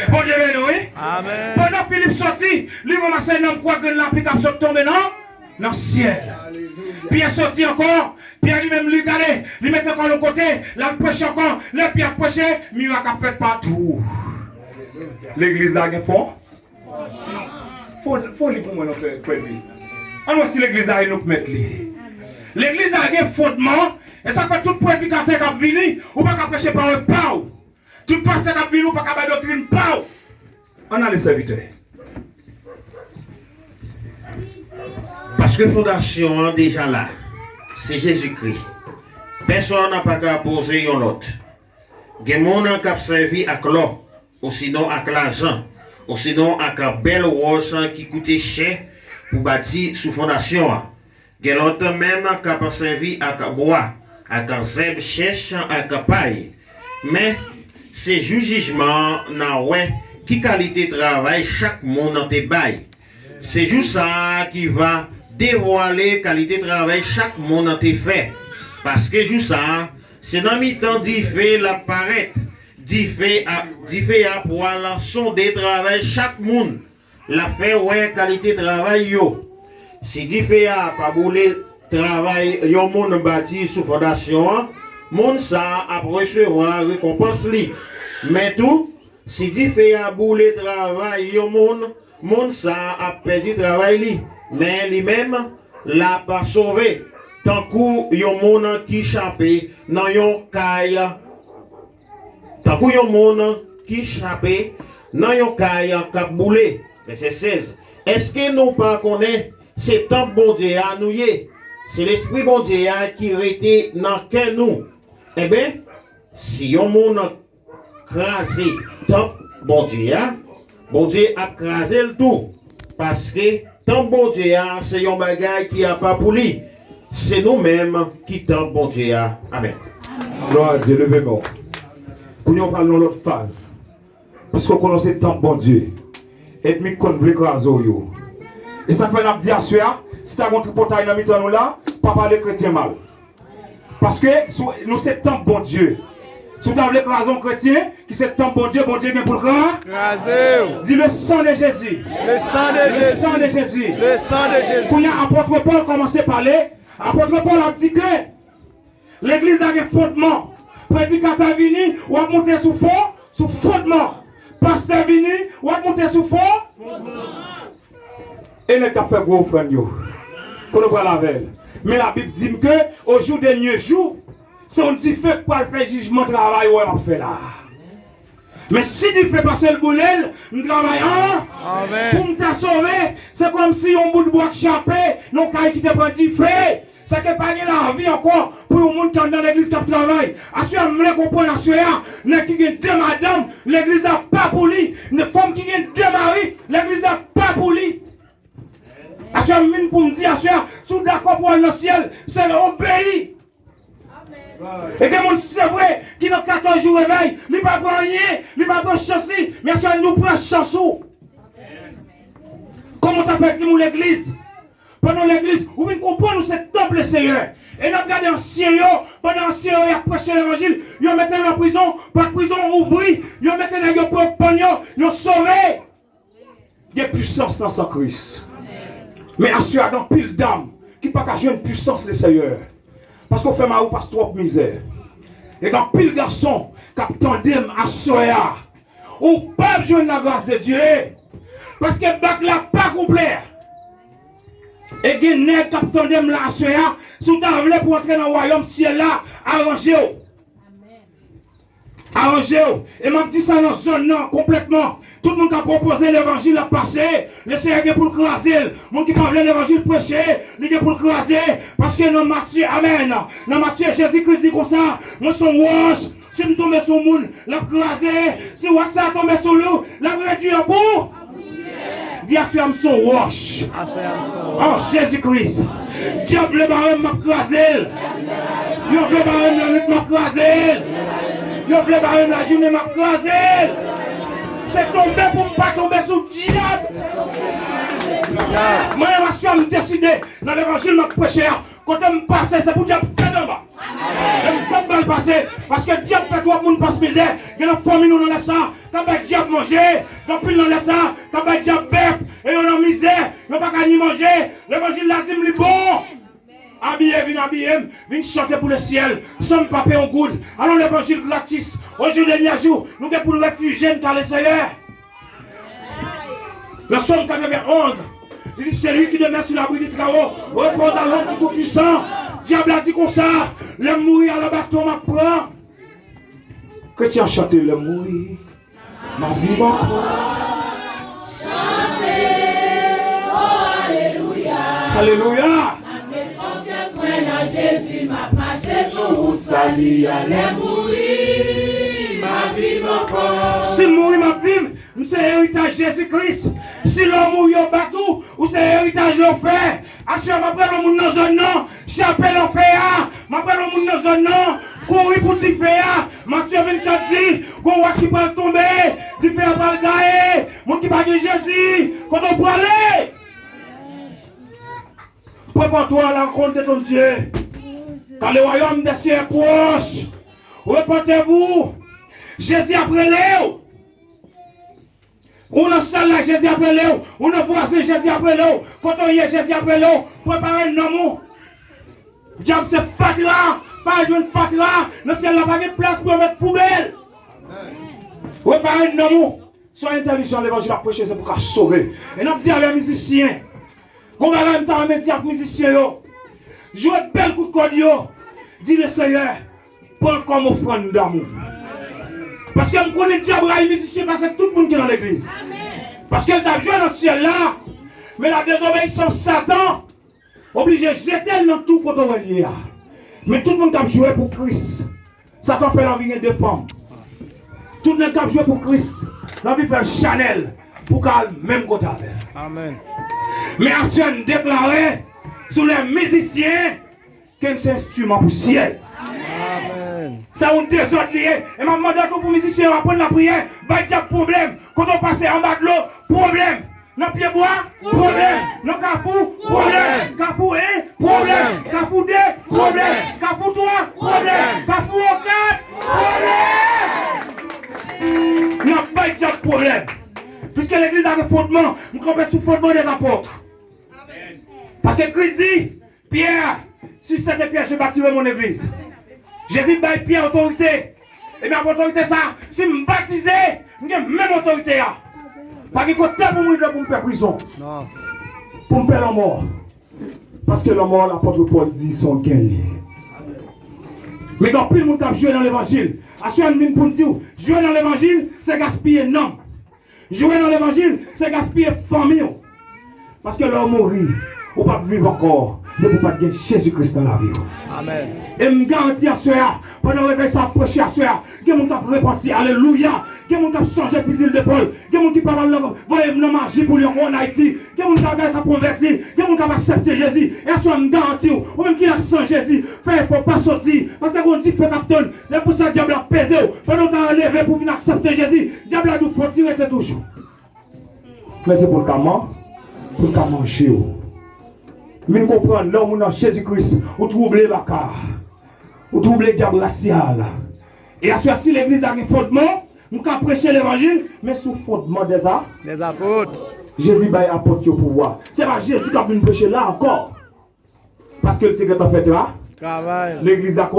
Bon Dieu béni oui. Amen. Pendant Philippe sorti, lui ramasse un homme quoi que l'application soit tombé dans le ciel. Pierre sorti encore, Pierre lui-même lui regardait, lui mettait encore le côté, la prêche encore, le Pierre prêchait, miracle a fait partout. L'église là, il faut lire pour moi, frère. Alors si l'église là, il nous met lui. L'église là, il y a un fondement, et ça fait tout prédicateur qui a venu, ou pas qu'à prêcher par un pau. Tout pasteur qui vient nous pas capable doctrine pas. On a les serviteurs. Parce que fondation est déjà là. C'est Jésus-Christ. Personne n'a pas qu'à poser un autre. Il y a des gens qui ont servi à l'or, ou sinon à l'argent, ou sinon à la belle roche qui coûtait cher pour bâtir sous fondation. Il y a d'autres même qui ont servi à la bois, à la zèbre cherche, à la paille. Mais c'est jugement n'a ouais qui qualité de travail chaque monde dans tes bails. C'est juste ça qui va dévoiler qualité de travail chaque monde dans tes faits. Parce que juste ça, c'est dans le temps d'y faire l'apparaître, d'y faire à poil sonder travail chaque monde. La fait ouais qualité de travail yo. Si d'y faire pas bouler travail yo monde bâti sous fondation, monde ça a recevoir récompense li. Mais tout, si d'y faire bouler travail yo monde ça a perdu travail li. Mais lui-même l'a pas sauvé. Tant que yon monde qui échappé dans yon caille. Tant que yon monde qui échappé dans yon caille cap boulé. Verset 16. Est-ce que nous pas connaît c'est tant bon Dieu à nous y? C'est l'esprit bon Dieu qui était dans quel nous. Eh bien, si yon monde crasé tant bon Dieu a crasé le tout. Parce que tant bon Dieu c'est yon bagage qui a pas pour lui. C'est nous-mêmes qui t'en bon Dieu. Amen. Gloire à Dieu, levez-moi. Pour nous parler de l'autre phase. Parce qu'on connaît tant bon Dieu. Et nous connaissons l'écrasé. Et ça fait un dire à soi, si tu as un tripotaille dans le là, pas parler chrétien mal. Parce que nous sommes tant bon Dieu. Si tu as l'écrasé un chrétien, qui c'est tant bon Dieu vient pour le grand. Dis le sang de Jésus. Le sang de Jésus. Le sang de Jésus. Le sang de Jésus. Quand l'apôtre Paul commence à parler, l'apôtre Paul a dit que l'église a un fondement. Prédicateur vini, ou a monté sous fondement. Pasteur vini, ou a monté sous fondement. Et nous avons fait gros frère. Pour nous parler avec elle. Mais la Bible dit que au jour dernier jour, c'est on dit fait pour faire jugement travail ou on fait là. Mais si tu fais passer le boulet, nous travaillons pour nous sauver. C'est comme si on bout de bois échappé, non qui te prend du feu. C'est que pas la vie encore pour le monde qui est dans l'église qui travaille. Assurément, vous comprenez, assurément, qui ont deux madames, l'église n'a pas pour lui. Une femme qui a deux maris, l'église n'a pas pour lui. Assurément, pour me dire, assurément, si vous êtes d'accord pour aller dans le ciel, c'est l'obéir. Et que mon c'est vrai qui dans 14 jours réveil, il pas prendre rien, il pas prendre chance, mais ça nous prend chance. Comment t'as fait pour l'église? Pendant l'église, vous venez comprendre ce temple Seigneur. Et nous regardons ancien pendant ancien il a prêché l'évangile, il a mis en prison, pas de prison ouvri, il a mis dans le pognon, il a sauvé. Il y a puissance dans son Christ. Mais assuré dans pile d'âme qui pas qu'à jouer une puissance le Seigneur. Parce qu'on fait mal ou passe trop misère. Et dans pile garçon, qui tandem à soya, ou pas jouer la grâce de Dieu. Parce que bac là pas complet. Et que nèg qui tandem là à soya, si vous voulez pour entrer dans le royaume ciel là, arrangez-vous. Arrangez-vous. Et m'a dit ça dans la zone non, complètement. Tout le monde qui a proposé l'évangile a passé. Le Seigneur est pour le craser. Le monde qui parle de l'évangile prêché, il est pour le craser. Parce que dans Matthieu, amen. Dans Matthieu, Jésus-Christ dit comme ça. Moi, son wash. Si je tombe sur le monde, la craser. Si wash ça tombe sur lui, la réduire à bout. Dis à son son wash. En Jésus-Christ. Diable le barème m'a crasé. Diable le barème la nuit m'a crasé. Diable le barème la journée m'a crasé. C'est tombé pour ne pas tomber sous le diable. Moi, je suis décidé dans l'évangile de prêcher. Quand je me passe, c'est pour diable tête en bas. Je ne peux pas le passer parce que le diable fait trop pour nous passer misère. Il y a une famille nous dans le sang. Quand le diable manger, quand il dans le sang, quand le diable bœuf, et on a misère, on n'a pas qu'à ni manger. L'évangile l'a dit, il bon. Habillé, viens chanter pour le ciel, sans papier en goutte. Allons l'évangile gratis. Aujourd'hui, dernier jour, nous sommes pour nous réfugier dans le Seigneur. Le Somme 91, il dit celui qui demeure sur l'abri du travaux repose à l'homme du Tout-Puissant. Diable a dit comme ça, l'homme mourir à la bâton m'apprend. Chrétien chante le mourir. Ma vie encore. Alléluia. Jésus m'a marché sur route salut, allez mourir, ma vie encore. Si mourir ma vie, c'est héritage Jésus-Christ. Si l'homme mourit au bateau, ou c'est héritage l'enfer. Assure ma prenne le monde dans un an, chapelle l'enfer, ma prenne le monde dans un an, courir pour t'y faire. Matthieu 24 dit, qu'on voit ce qui peut tomber, t'y faire pas le gaé, mon qui va Jésus, quand on peut aller. Prépare-toi à la rencontre de ton Dieu. Quand le royaume des cieux est proche, repentez-vous. Jésus après Léo. On a salle là, Jésus après Léo. On a voisin, Jésus après Léo. Quand on y est, Jésus après Léo. Préparez un homme. Diable, c'est fatira. Pas une fatira. Dans ciel là, pas de place pour mettre poubelle. Préparez un homme. Soyez intelligent, l'évangile à prêcher, c'est pour sauver. Et nous disons à les musiciens. Comment on va me dire aux musiciens, jouez de belles coups de corps, dis le Seigneur, prends comme offrande d'amour. Parce que je connais le diable les musiciens parce que tout le monde qui est dans l'église. Parce qu'elle t'a joué dans ce ciel-là, mais la désobéissance Satan, obligé de jeter dans tout côté relié. Mais tout le monde t'a joué pour Christ. Satan fait l'envie de femmes. Tout le monde t'a joué pour Christ. L'envie de faire Chanel pour qu'elle même côté. Amen. Mais Action déclaré sur les musiciens qu'un instrument pour le ciel. Amen. Ça on désordre lié. Et ma demande pour les musiciens à prendre la prière. Bah il y a problème. Quand on passe en bas de l'eau, problème. Dans pied bois, problème. Dans cafou, problème. Cafou 1, problème. Cafou 2, problème. Cafou 3, problème. Cafou 4, problème. Non, pas il y a problème. Puisque l'église a des fondements, nous campons sous fondement des apôtres. Parce que Christ dit, Pierre, sur cette pierre, je bâtirai mon église. Jésus bat Pierre autorité. Et bien, autorité, ça, si je me baptise, j'ai même autorité. Pas qu'il faut temps pour me faire prison. Non. Pour me faire la mort. Parce que la mort, l'apôtre Paul dit, sont guerriers. Mais quand plus le monde a joué dans l'évangile, à ce moment pour nous dire, jouer dans l'évangile, c'est gaspiller non. Jouer dans l'évangile, c'est gaspiller famille. Parce que l'homme mourit, ou pas vivre encore, mais pour pas gagner Jésus-Christ dans la vie. Amen. Et me garantis à cela, pendant que ça approche à cela, que mon cap reparti, alléluia, que mon cap changé fusil d'épaule, que mon qui parle voyez mon magie pour lui en Haïti, que mon cap converti, que mon cap accepter Jésus, et à cela me garantis, ou même qu'il a sans Jésus, il ne faut pas sortir, parce que quand on dit fait captain, c'est pour ça que le diable a pesé, pendant qu'on a levé pour venir accepter Jésus, le diable a dû faut tirer toujours. Mais c'est pour le comment? Pour le comment chez vous. Mais comprendre l'homme dans Jésus-Christ, ou troublez la car, ou troublez le diable racial. Et à ce si l'église a un fondement, nous pouvons prêcher l'évangile, mais sous fondement des apôtres. Jésus va apporter au pouvoir. C'est pas Jésus qui a pu prêcher là encore. Parce que le temps que fait là, travail. L'église a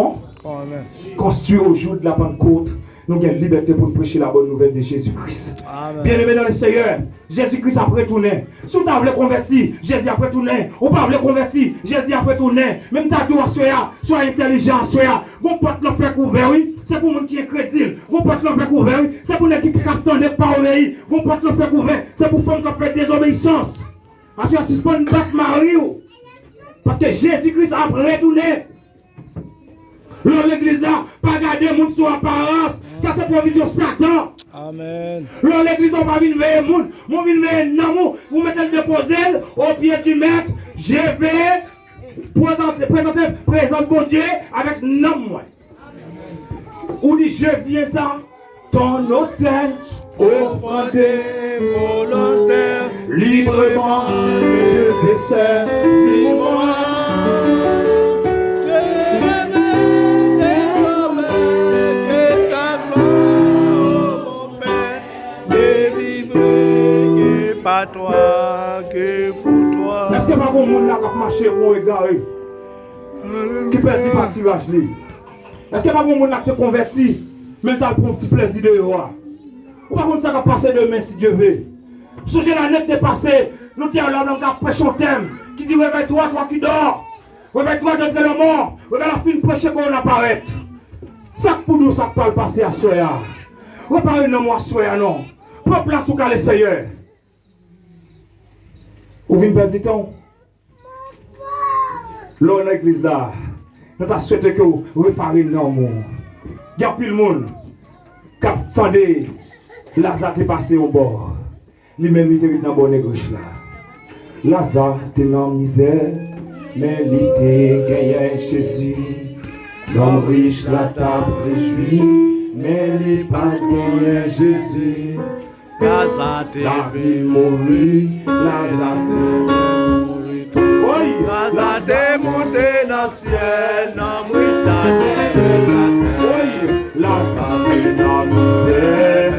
construit au jour de la Pentecôte. Nous avons liberté pour prêcher la bonne nouvelle de Jésus-Christ. Bien aimé dans le Seigneur, Jésus-Christ a retourné. Si tu as converti, Jésus a retourné. Ou pas converti, Jésus a retourné. Même ta doigt, sois intelligent, vous pouvez le faire couvert, oui. C'est pour les qui est crédible. Vous pouvez le faire couvert, oui. C'est pour les qui ne pas obéir. Vous pouvez le faire couvert. C'est pour les femmes qui font désobéissance. Parce que si ce n'est pas Marie, parce que Jésus-Christ a retourné. L'église là, pas garder le monde sur apparence. Ça c'est provision Satan. Amen. L'église n'a pas venir vers le monde. Moi venir vers l'amour. Vous mettez le déposer au pied du maître. Je vais présenter présence de Dieu avec nom. Ou dit je viens ça, ton hôtel. Offrandé volontaire, librement, je vais servir moi. Pas toi que pour toi. Est-ce que pas bon monde là qui marche ou égaré qui perd pas tirage li? Est-ce que pas bon monde là qui te converti même t'as pour un petit plaisir de voir? Ou pas contre ça qui passer demain si Dieu veut. Songez l'année t'est passée, nous tiens là dans un prêche un thème qui dit réveille-toi toi qui dors. Réveille-toi d'être le mort. Regarde la fin prêcher qu'on apparaît. Ça pour nous, ça peut le passer à soya. Reparez non moi soya non. Prends place au calé Seigneur. Ou vient perdre du temps. Là dans l'église là, nous t'a souhaité que vous réparez non mon. Il y a plus le monde qui a fondé Lazare est passé au bord. Lui-même il était dans bonne gauche là. Lazare était dans la misère, mais il était gagné Jésus. L'homme riche la table réjouit, mais il n'est pas gagné Jésus. Lazare La vie mourit, Lazare mourit. Lazare monté dans le ciel, dans le Lazare est dans la misère.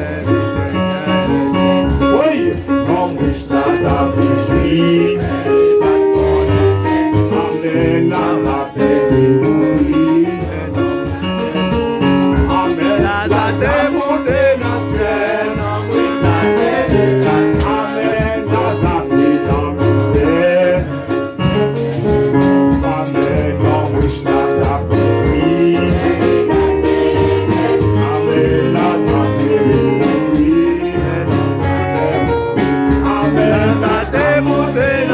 Oui, l'homme riche la table réjouit. Amen, Lazare est mourit. Amen, Lazare monté dans le ciel, Amen, Lazare est dans la misère. Amen, l'homme riche la table réjouit. Amen, Lazare est mourit. Amen, Lazare monté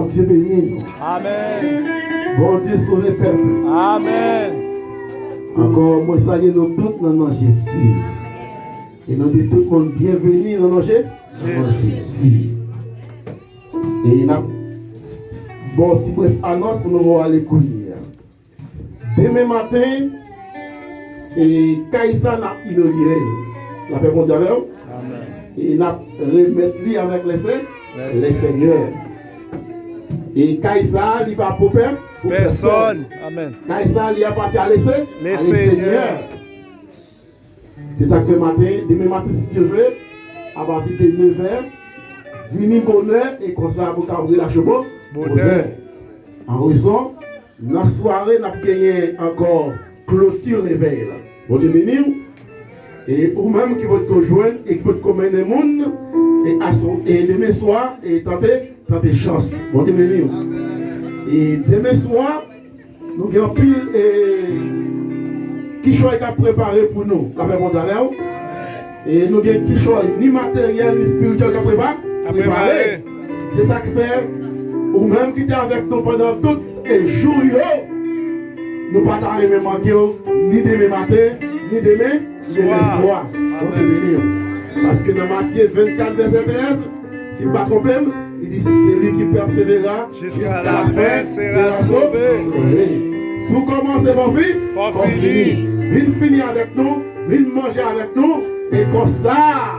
Bon Dieu béni nous. Amen. Bon Dieu sauve le peuple. Amen. Encore, moi, salue nous tous dans notre Jésus. Et nous disons tout le monde bienvenue dans notre Jésus. Et il y a bon petit bref annonce pour nous voir à l'école. Demain matin, et Kaïsa n'a inauguré la paix mondiale. Amen. Et il a remis avec les seigneurs. Et Kaïsa, il va pour Personne. Amen. Kaïsa, il appartient à les seigneurs. C'est ça que fait matin. Demain matin, si tu veux, à partir de 9h, venir bonheur et comme ça, vous pouvez la chevaux. Bonheur. En raison, dans la soirée, nous avons gagné encore clôture réveil. Bon Dieu béni. Et ou même qui peut te rejoindre et qui peut te commander le monde. Et demain soir, et tenter chance. Bon Dieu béni. Et demain soir, nous avons pile qui choix est préparé pour nous. La paix mondiale. Et nous avons qui choix ni matériel ni spirituel qui préparé. C'est ça qui fait. Ou même qui était avec nous pendant tout le jour, nous ne pouvons pas manquer ni demain matin, ni demain soir. Donc, parce que dans Matthieu 24, verset 13, si je ne me trompe pas, il dit celui qui persévérera jusqu'à la fin sera sauvé. Si vous commencez vos vies, vous finissez. Venez finir avec nous, venez manger avec nous, et comme ça,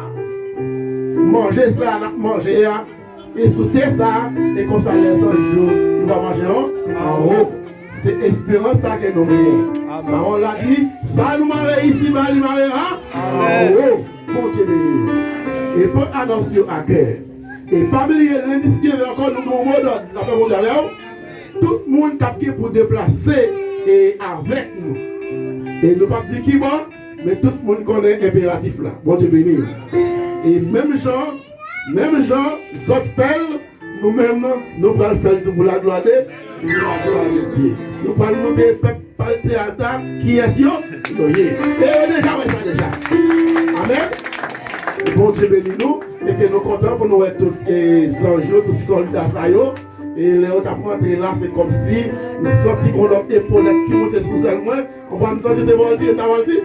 manger ça, manger ça. Et sauter ça, et qu'on s'en laisse dans le jour, il va manger en haut. C'est l'espérance ça que nous voyons. On l'a dit, ça nous marie ici, bah, nous mariera en haut. Bon Dieu béni. Et pour annoncer à cœur. Et pas oublier lundi, si Dieu veut encore nous avons mot d'ordre, la paix mondiale. Tout le monde capté pour déplacer et avec nous. Et nous ne pas dire qui bon, mais tout le monde connaît l'impératif là. Bon Dieu béni. Et même gens, autres font, nous-mêmes, nous allons faire pour la gloire de Dieu. Nous allons monter par le théâtre qui est sur et déjà, déjà. Amen. Bon Dieu bénis nous et que nous sommes contents pour nous être tous 100 jours, tous soldats. Et les autres après là, c'est comme si nous sentions qu'on a épaulette qui montait sous elle. On va nous sentir c'est voltige, on a voltige.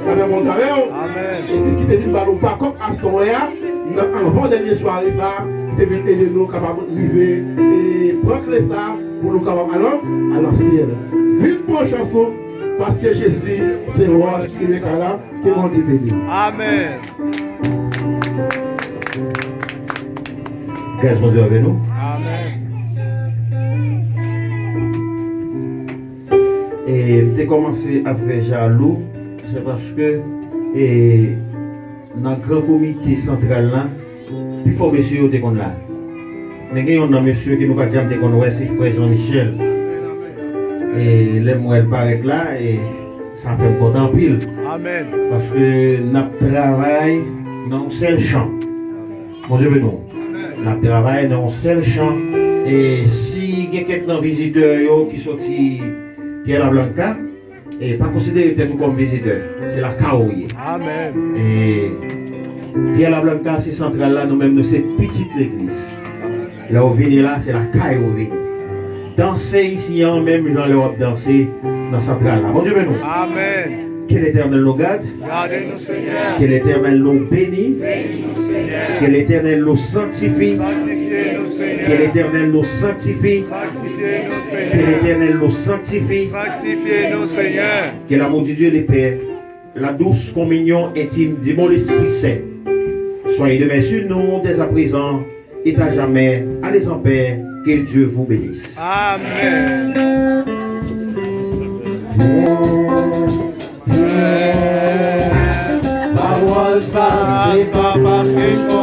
Amen. Et qui te dit, nous pas comme à Soya. Avant dernière soirée ça, qui était venu aider nous capables de vivre et prendre ça pour nous capables à l'ancienne. Vive pour chanson parce que Jésus c'est roi qui est là, qui vont te bénir. Amen. Qu'est-ce que vous avez nous? Amen. Et j'ai commencé à faire jaloux, c'est parce que dans le grand comité central là, il faut que monsieur était là. Mais il y a un monsieur qui nous a dit que c'est frère Jean-Michel. Et les mots elle paraît là et ça fait content pile. Amen. Parce que nous travaillons dans un seul champ. Bon Dieu nous. Nous travaillons dans un seul champ. Et si il y a quelques visiteurs qui sont Tierra Blanca, et pas considérer tout comme visiteur, c'est la Kaoye. Amen. Et Tierra Blanca, c'est central là, nous-mêmes, nous c'est petite l'église. Là où venez là, c'est la Kaoye où venez. Danser ici, en même dans l'Europe, danser dans central là. Bon Dieu, nous. Amen. Que l'Éternel nous garde. Gardez-nous, Seigneur. Que l'Éternel nous bénisse. Bénis-nous, Seigneur. Que l'Éternel nous sanctifie. Sanctifiez-nous, Seigneur. Que l'Éternel nous sanctifie. Sanctifiez-nous, Que Seigneur. l'Éternel nous sanctifie. Sanctifiez-nous, Seigneur. Que l'amour de Dieu, le Père, la douce communion intime du bon Esprit Saint, soyez demeurés sur nous dès à présent et à jamais. Allez en paix. Que Dieu vous bénisse. Amen. Parole ça, c'est pas parfait.